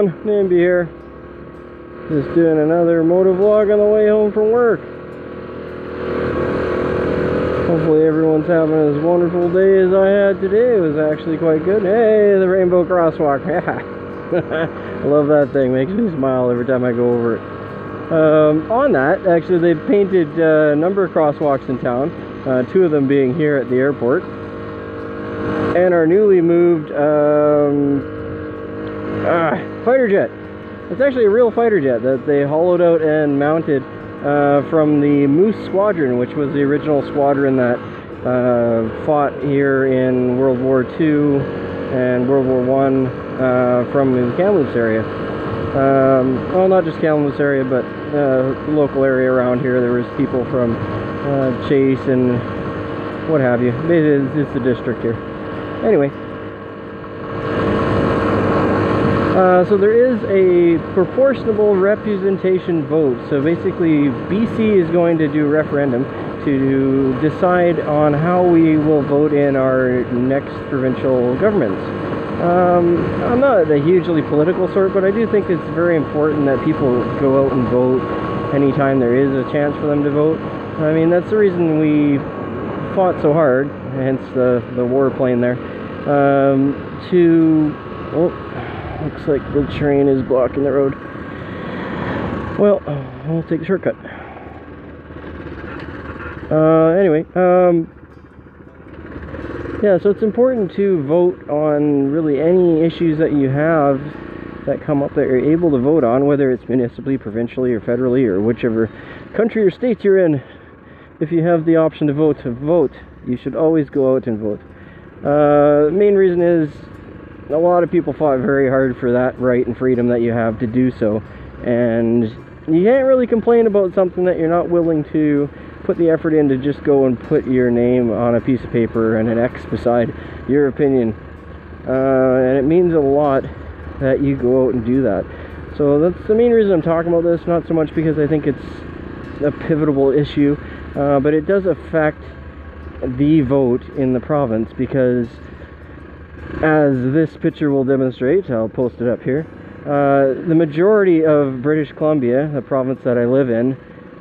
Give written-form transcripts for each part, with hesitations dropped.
everyone, Nimby here. Just doing another motovlog on the way home from work. Hopefully everyone's having as wonderful day as I had today. It was actually quite good. Hey, the rainbow crosswalk. I love that thing. Makes me smile every time I go over it. On that, actually, they painted a number of crosswalks in town. 2 of them being here at the airport. And our newly moved fighter jet. It's actually a real fighter jet that they hollowed out and mounted from the Moose squadron, which was the original squadron that fought here in World War II and World War I from the Kamloops area. Well, not just Kamloops area, but the local area around here. There was people from Chase and what have you. It's the district here. Anyway, so there is a proportional representation vote. So basically, BC is going to do a referendum to decide on how we will vote in our next provincial governments. I'm not a hugely political sort, but I do think it's very important that people go out and vote anytime there is a chance for them to vote. I mean, that's the reason we fought so hard, hence the war plane there, looks like the train is blocking the road. Well, we'll take a shortcut. Anyway, yeah, so it's important to vote on really any issues that you have that come up that you're able to vote on, whether it's municipally, provincially, or federally, or whichever country or state you're in. If you have the option to vote, you should always go out and vote. The main reason is a lot of people fought very hard for that right and freedom that you have to do so, and you can't really complain about something that you're not willing to put the effort in to just go and put your name on a piece of paper and an X beside your opinion. And it means a lot that you go out and do that. So that's the main reason I'm talking about this, not so much because I think it's a pivotal issue, but it does affect the vote in the province, because as this picture will demonstrate, I'll post it up here, the majority of British Columbia, the province that I live in,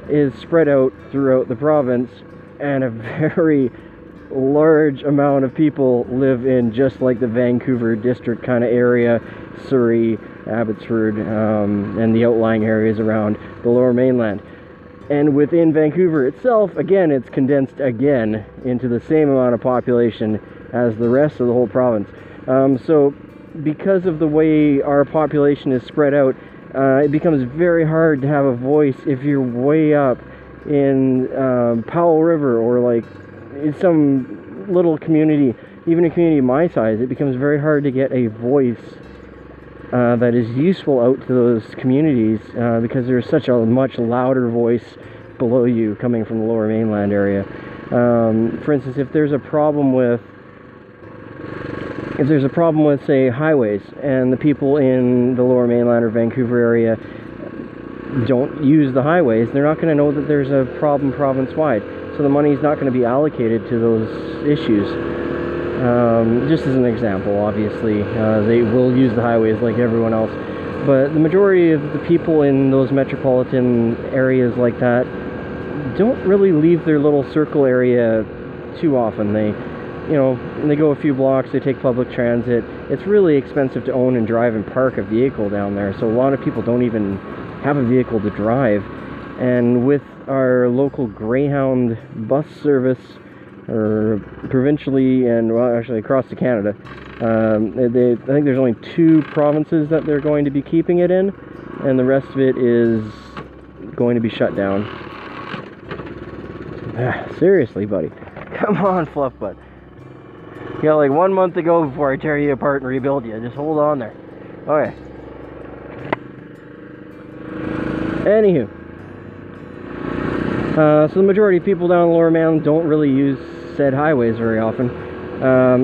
is spread out throughout the province, and a very large amount of people live in just like the Vancouver district kind of area, Surrey, Abbotsford, and the outlying areas around the Lower Mainland. And within Vancouver itself, again, it's condensed again into the same amount of population as the rest of the whole province. So because of the way our population is spread out, it becomes very hard to have a voice if you're way up in Powell River, or like in some little community, even a community my size. It becomes very hard to get a voice that is useful out to those communities, because there's such a much louder voice below you coming from the Lower Mainland area. For instance, if there's a problem with say highways, and the people in the Lower Mainland or Vancouver area don't use the highways, they're not going to know that there's a problem province-wide, so the money's not going to be allocated to those issues. Just as an example, obviously, they will use the highways like everyone else, but the majority of the people in those metropolitan areas like that don't really leave their little circle area too often. They go a few blocks, they take public transit. It's really expensive to own and drive and park a vehicle down there, so a lot of people don't even have a vehicle to drive. And with our local Greyhound bus service, or provincially and, well, actually across to Canada, I think there's only 2 provinces that they're going to be keeping it in, and the rest of it is going to be shut down. Seriously, buddy. Come on, Fluff Butt. You got like 1 month to go before I tear you apart and rebuild you. Just hold on there. Okay. Anywho. So the majority of people down in the Lower Mainland don't really use said highways very often.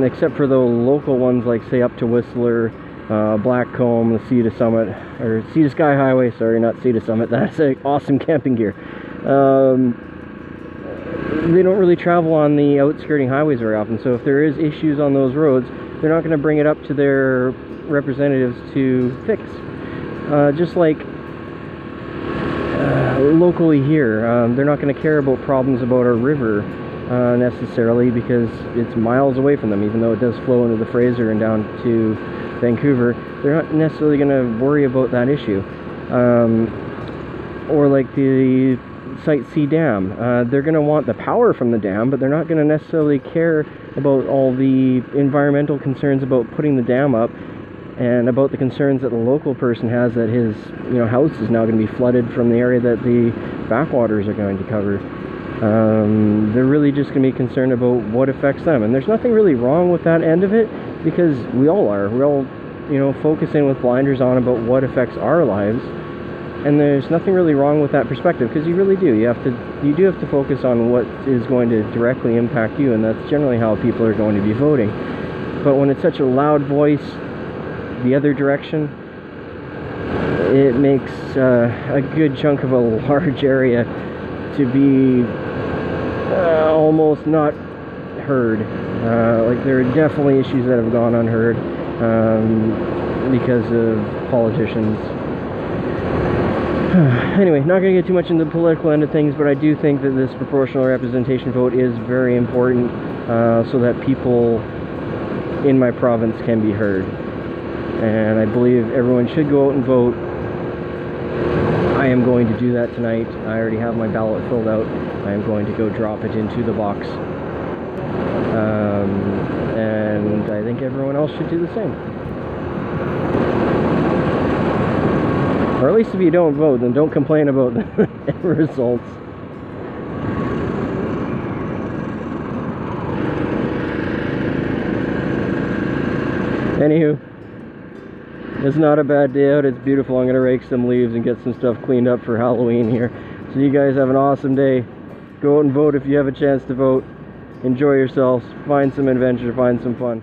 Except for the local ones, like say up to Whistler, Blackcomb, the Sea to Summit, or Sea to Sky Highway, sorry, not Sea to Summit. That's awesome camping gear. They don't really travel on the outskirting highways very often, so if there is issues on those roads, they're not going to bring it up to their representatives to fix. Just like locally here, they're not going to care about problems about our river necessarily, because it's miles away from them, even though it does flow into the Fraser and down to Vancouver. They're not necessarily going to worry about that issue. Or like the Site C Dam. They're going to want the power from the dam, but they're not going to necessarily care about all the environmental concerns about putting the dam up, and about the concerns that the local person has that his house is now going to be flooded from the area that the backwaters are going to cover. They're really just going to be concerned about what affects them, and there's nothing really wrong with that end of it, because we're all focusing with blinders on about what affects our lives. And there's nothing really wrong with that perspective, because you really do. You do have to focus on what is going to directly impact you, and that's generally how people are going to be voting. But when it's such a loud voice the other direction, it makes a good chunk of a large area to be almost not heard. Like, there are definitely issues that have gone unheard because of politicians. Anyway, not going to get too much into the political end of things, but I do think that this proportional representation vote is very important, so that people in my province can be heard. And I believe everyone should go out and vote. I am going to do that tonight. I already have my ballot filled out. I am going to go drop it into the box. And I think everyone else should do the same. Or at least if you don't vote, then don't complain about the results. Anywho, it's not a bad day out. It's beautiful. I'm going to rake some leaves and get some stuff cleaned up for Halloween here. So you guys have an awesome day. Go out and vote if you have a chance to vote. Enjoy yourselves. Find some adventure. Find some fun.